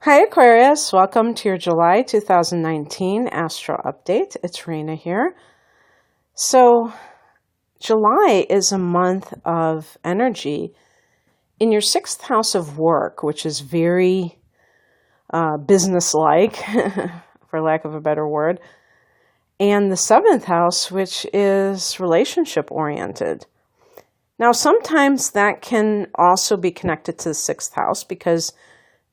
Hi Aquarius, welcome to your July 2019 Astro Update. It's Raina here. So July is a month of energy in your sixth house of work, which is very business-like, for lack of a better word, and the seventh house, which is relationship-oriented. Now, sometimes that can also be connected to the sixth house because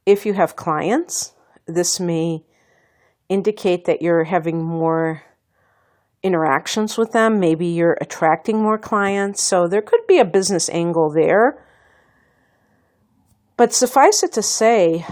if you have clients, this may indicate that you're having more interactions with them. Maybe you're attracting more clients. So there could be a business angle there. But suffice it to say,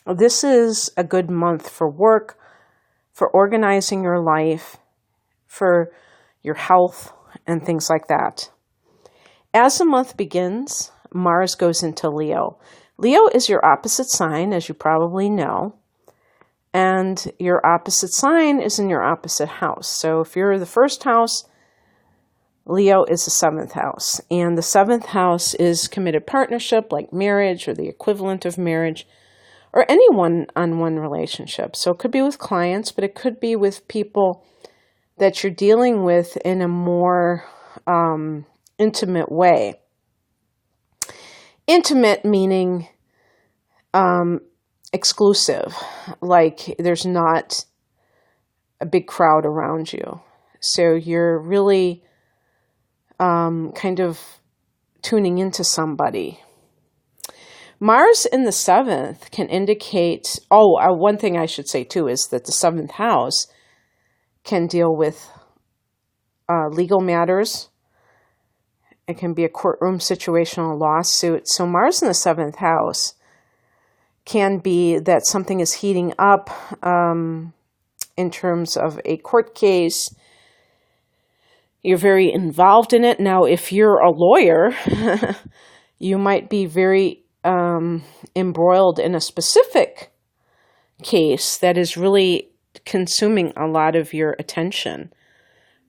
this is a good month for work, for organizing your life, for your health, and things like that. As the month begins, Mars goes into Leo. Leo is your opposite sign, as you probably know, and your opposite sign is in your opposite house. So if you're the first house, Leo is the seventh house, and the seventh house is committed partnership, like marriage or the equivalent of marriage, or any one-on-one relationship. So it could be with clients, but it could be with people that you're dealing with in a more intimate way. Intimate meaning exclusive, like there's not a big crowd around you. So you're really kind of tuning into somebody. Mars in the seventh can indicate, one thing I should say too is that the seventh house can deal with legal matters. It can be a courtroom situation, a lawsuit. So Mars in the seventh house can be that something is heating up in terms of a court case. You're very involved in it. Now, if you're a lawyer, you might be very embroiled in a specific case that is really consuming a lot of your attention,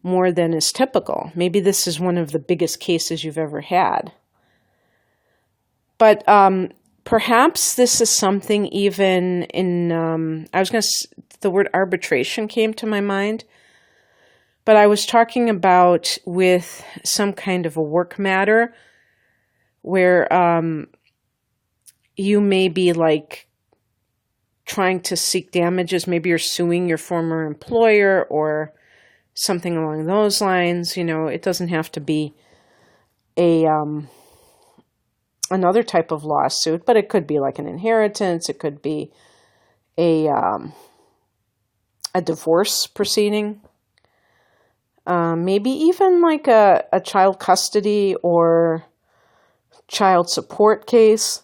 more than is typical. Maybe this is one of the biggest cases you've ever had. But perhaps this is something even in, the word arbitration came to my mind, but I was talking about with some kind of a work matter where you may be like trying to seek damages. Maybe you're suing your former employer or something along those lines. You know, it doesn't have to be another type of lawsuit, but it could be like an inheritance. It could be a divorce proceeding. Maybe even like a child custody or child support case.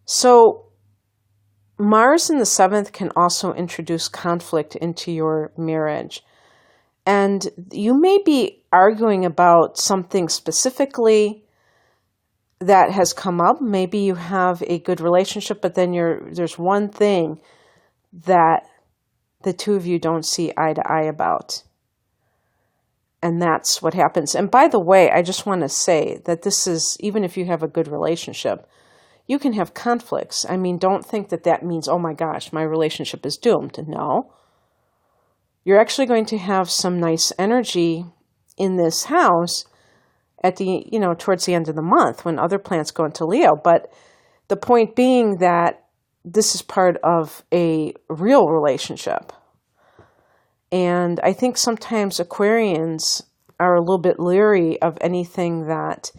So Mars in the seventh can also introduce conflict into your marriage. And you may be arguing about something specifically that has come up. Maybe you have a good relationship, but then there's one thing that the two of you don't see eye to eye about. And that's what happens. And by the way, I just want to say that this is, even if you have a good relationship, you can have conflicts. I mean, don't think that that means, oh my gosh, my relationship is doomed. No. You're actually going to have some nice energy in this house at the, towards the end of the month when other planets go into Leo. But the point being that this is part of a real relationship. And I think sometimes Aquarians are a little bit leery of anything that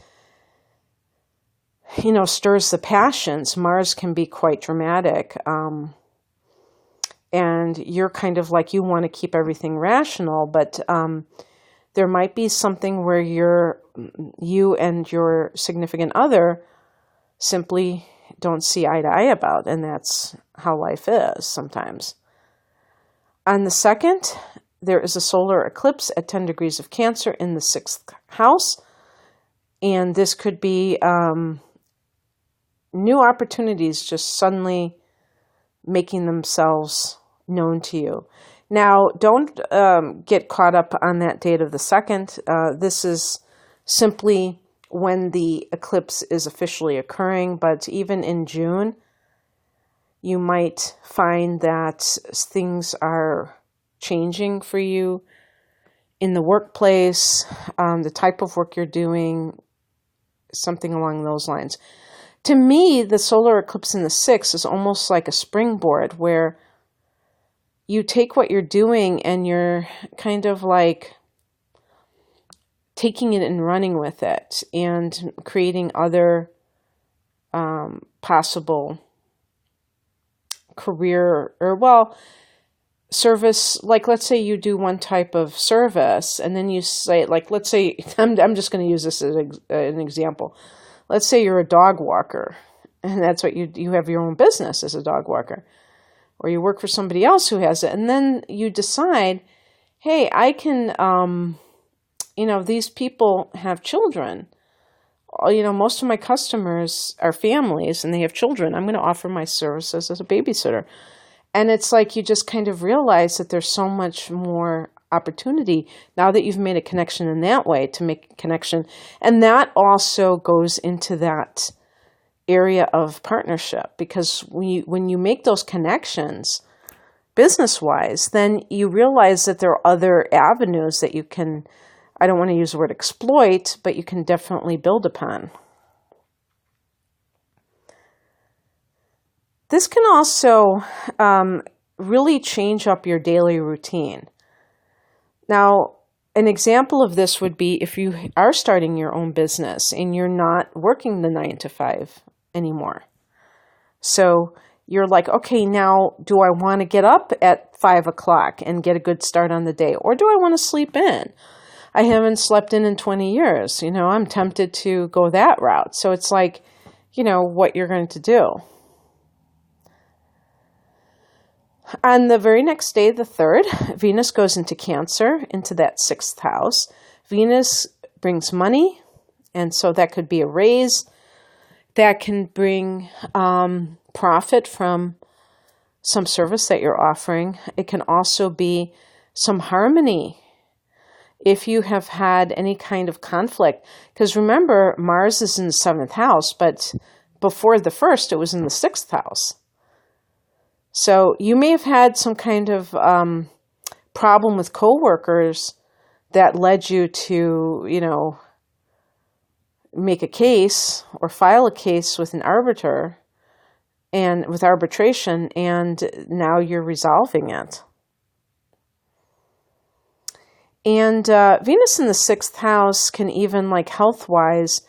stirs the passions. Mars can be quite dramatic. And you're kind of like, you want to keep everything rational, but there might be something where you and your significant other simply don't see eye to eye about, and that's how life is sometimes. On the second, there is a solar eclipse at 10 degrees of Cancer in the sixth house, and this could be new opportunities just suddenly making themselves known to you. Now, don't get caught up on that date of the second. This is simply when the eclipse is officially occurring, but even in June, you might find that things are changing for you in the workplace, the type of work you're doing, something along those lines. To me, the solar eclipse in the 6th is almost like a springboard where you take what you're doing and you're kind of like taking it and running with it and creating other possible career service. Like, let's say you do one type of service and then you say, like, let's say, I'm just going to use this as an example. Let's say you're a dog walker and that's what you have your own business as a dog walker, or you work for somebody else who has it. And then you decide, hey, I can, these people have children. Most of my customers are families and they have children. I'm going to offer my services as a babysitter. And it's like you just kind of realize that there's so much more opportunity now that you've made a connection in that way to make a connection. And that also goes into that area of partnership, because when you make those connections business-wise, then you realize that there are other avenues that you can, I don't want to use the word exploit, but you can definitely build upon. This can also really change up your daily routine. Now, an example of this would be if you are starting your own business and you're not working the 9 to 5 anymore. So you're like, okay, now do I want to get up at 5 o'clock and get a good start on the day? Or do I want to sleep in? I haven't slept in 20 years. I'm tempted to go that route. So it's like, what you're going to do. On the very next day, the 3rd, Venus goes into Cancer, into that 6th house. Venus brings money, and so that could be a raise. That can bring profit from some service that you're offering. It can also be some harmony if you have had any kind of conflict. Because remember, Mars is in the 7th house, but before the 1st, it was in the 6th house. So you may have had some kind of problem with coworkers that led you to, make a case or file a case with an arbiter and with arbitration, and now you're resolving it. And Venus in the 6th house can even, like health-wise,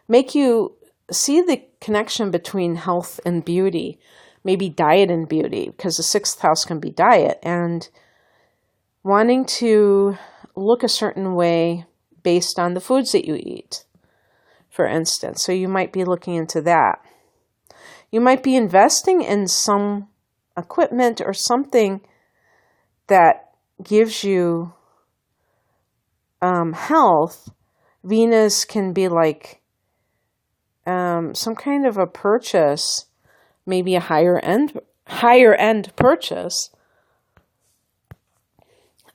make you see the connection between health and beauty. Maybe diet and beauty, because the 6th house can be diet, and wanting to look a certain way based on the foods that you eat, for instance. So you might be looking into that. You might be investing in some equipment or something that gives you health. Venus can be like some kind of a purchase, maybe a higher end purchase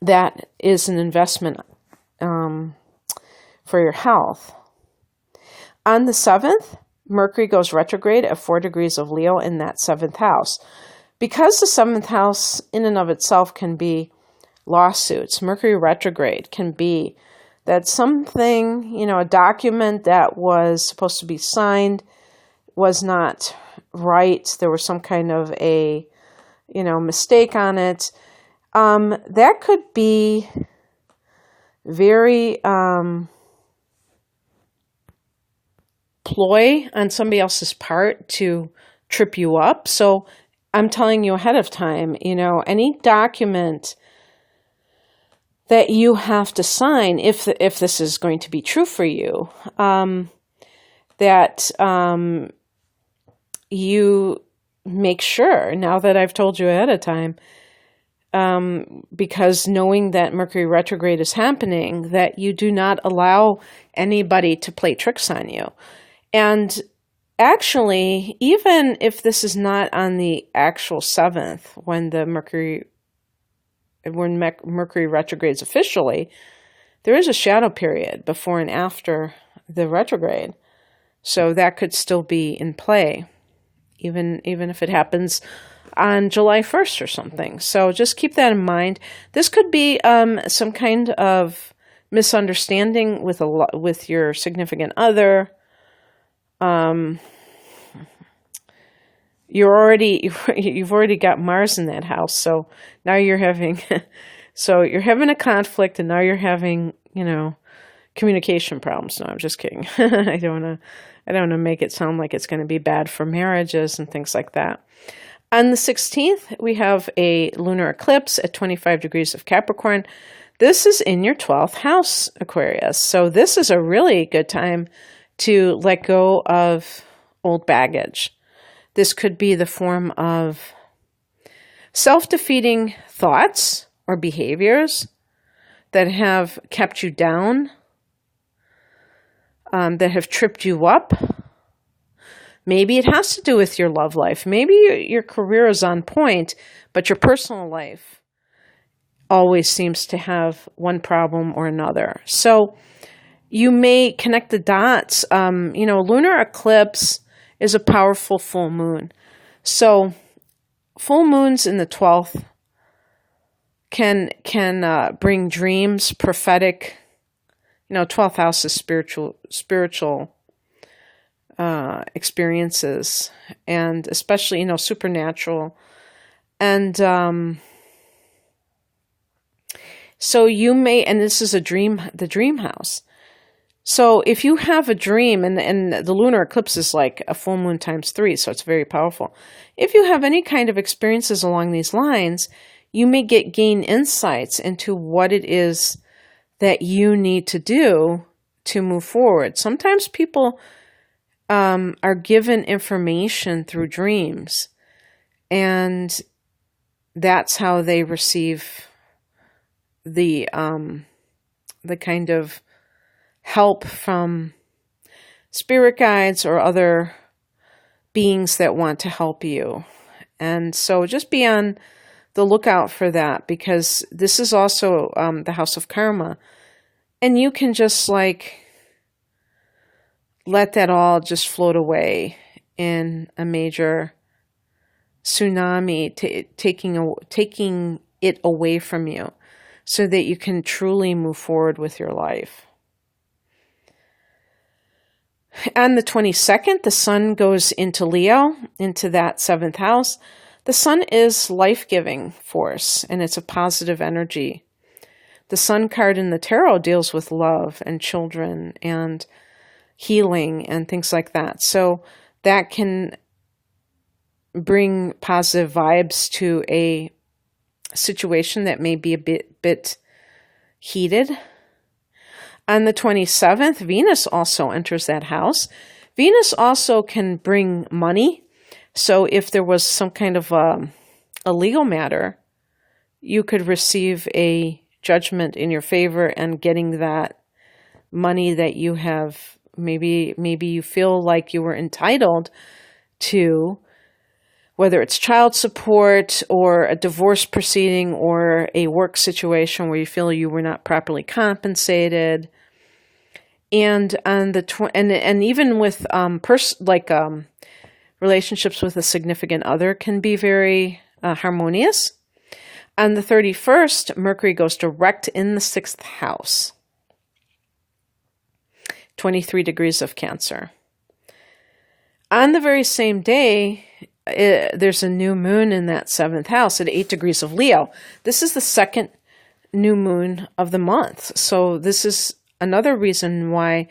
that is an investment for your health. On the 7th, Mercury goes retrograde at 4 degrees of Leo in that 7th house. Because the 7th house in and of itself can be lawsuits, Mercury retrograde can be that something, a document that was supposed to be signed was not right. There was some kind of a, mistake on it. That could be very ploy on somebody else's part to trip you up. So I'm telling you ahead of time, any document that you have to sign, if this is going to be true for you, that you make sure, now that I've told you ahead of time, because knowing that Mercury retrograde is happening, that you do not allow anybody to play tricks on you. And actually, even if this is not on the actual 7th, when Mercury retrogrades officially, there is a shadow period before and after the retrograde. So that could still be in play, even if it happens on July 1st or something. So just keep that in mind. This could be some kind of misunderstanding with your significant other. You've already got Mars in that house, so now you're having a conflict, and now you're having communication problems. No, I'm just kidding. I don't want to make it sound like it's going to be bad for marriages and things like that. On the 16th, we have a lunar eclipse at 25 degrees of Capricorn. This is in your 12th house, Aquarius. So this is a really good time to let go of old baggage. This could be the form of self-defeating thoughts or behaviors that have kept you down, that have tripped you up. Maybe it has to do with your love life. Maybe your career is on point, but your personal life always seems to have one problem or another. So you may connect the dots. Lunar eclipse is a powerful full moon. So full moons in the 12th can bring dreams, prophetic. 12th house is spiritual experiences, and especially supernatural. And so you may, and this is the dream house. So if you have a dream, and the lunar eclipse is like a full moon times 3, so it's very powerful. If you have any kind of experiences along these lines, you may gain insights into what it is that you need to do to move forward. Sometimes people are given information through dreams, and that's how they receive the kind of help from spirit guides or other beings that want to help you. And so just be on the lookout for that, because this is also the house of karma. And you can just let that all just float away in a major tsunami, taking it away from you so that you can truly move forward with your life. On the 22nd, the sun goes into Leo, into that 7th house. The sun is life-giving force, and it's a positive energy. The sun card in the tarot deals with love and children and healing and things like that. So that can bring positive vibes to a situation that may be a bit heated. On the 27th, Venus also enters that house. Venus also can bring money. So if there was some kind of a legal matter, you could receive a judgment in your favor and getting that money that you have, maybe you feel like you were entitled to, whether it's child support or a divorce proceeding or a work situation where you feel you were not properly compensated. And on the and even with relationships with a significant other can be very harmonious. On the 31st, Mercury goes direct in the 6th house, 23 degrees of Cancer. On the very same day, there's a new moon in that 7th house at 8 degrees of Leo. This is the second new moon of the month. So this is another reason why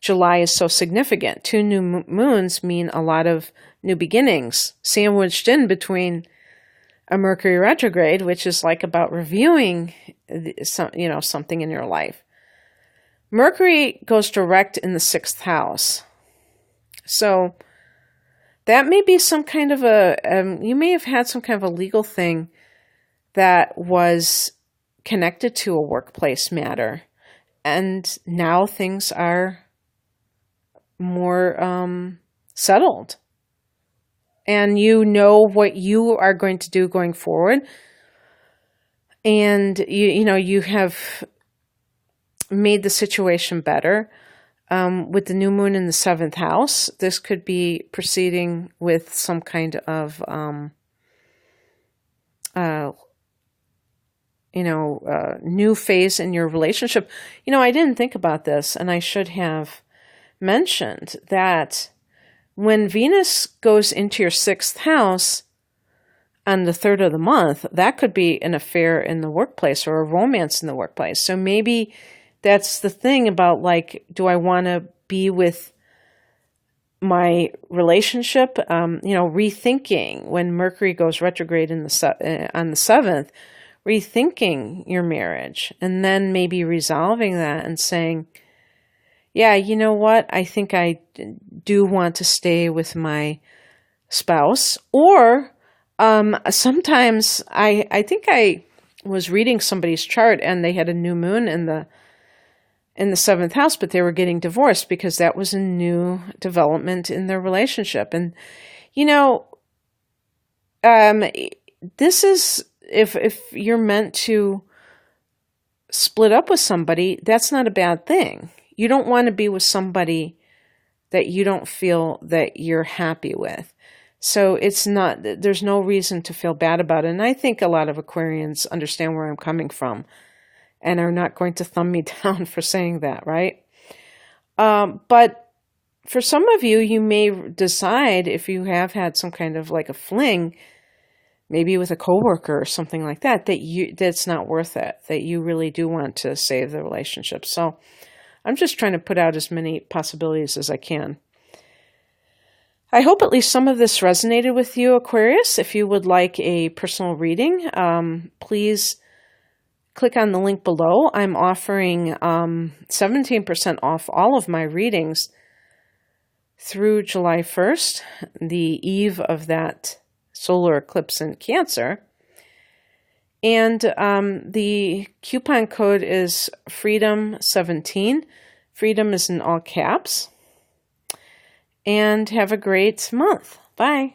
July is so significant. 2 new moons mean a lot of new beginnings, sandwiched in between a Mercury retrograde, which is about reviewing something in your life. Mercury goes direct in the 6th house. So that may be some kind of you may have had some kind of a legal thing that was connected to a workplace matter. And now things are more settled. And you know what you are going to do going forward. And you have made the situation better. with the new moon in the 7th house, this could be proceeding with some kind of, new phase in your relationship. I didn't think about this, and I should have mentioned that when Venus goes into your 6th house on the 3rd of the month, that could be an affair in the workplace or a romance in the workplace. So maybe that's the thing about, like, do I want to be with my relationship? Rethinking when Mercury goes retrograde on the 7th, rethinking your marriage, and then maybe resolving that and saying, yeah, you know what? I think I do want to stay with my spouse. Or sometimes I think I was reading somebody's chart and they had a new moon in the 7th house, but they were getting divorced because that was a new development in their relationship. And, this is, if you're meant to split up with somebody, that's not a bad thing. You don't want to be with somebody that you don't feel that you're happy with. So there's no reason to feel bad about it. And I think a lot of Aquarians understand where I'm coming from and are not going to thumb me down for saying that, right? But for some of you, you may decide, if you have had some kind of like a fling, maybe with a coworker or something like that, that's not worth it, that you really do want to save the relationship. So I'm just trying to put out as many possibilities as I can. I hope at least some of this resonated with you, Aquarius. If you would like a personal reading, please click on the link below. I'm offering 17% off all of my readings through July 1st, the eve of that solar eclipse in Cancer. And the coupon code is FREEDOM17. Freedom is in all caps. And have a great month. Bye.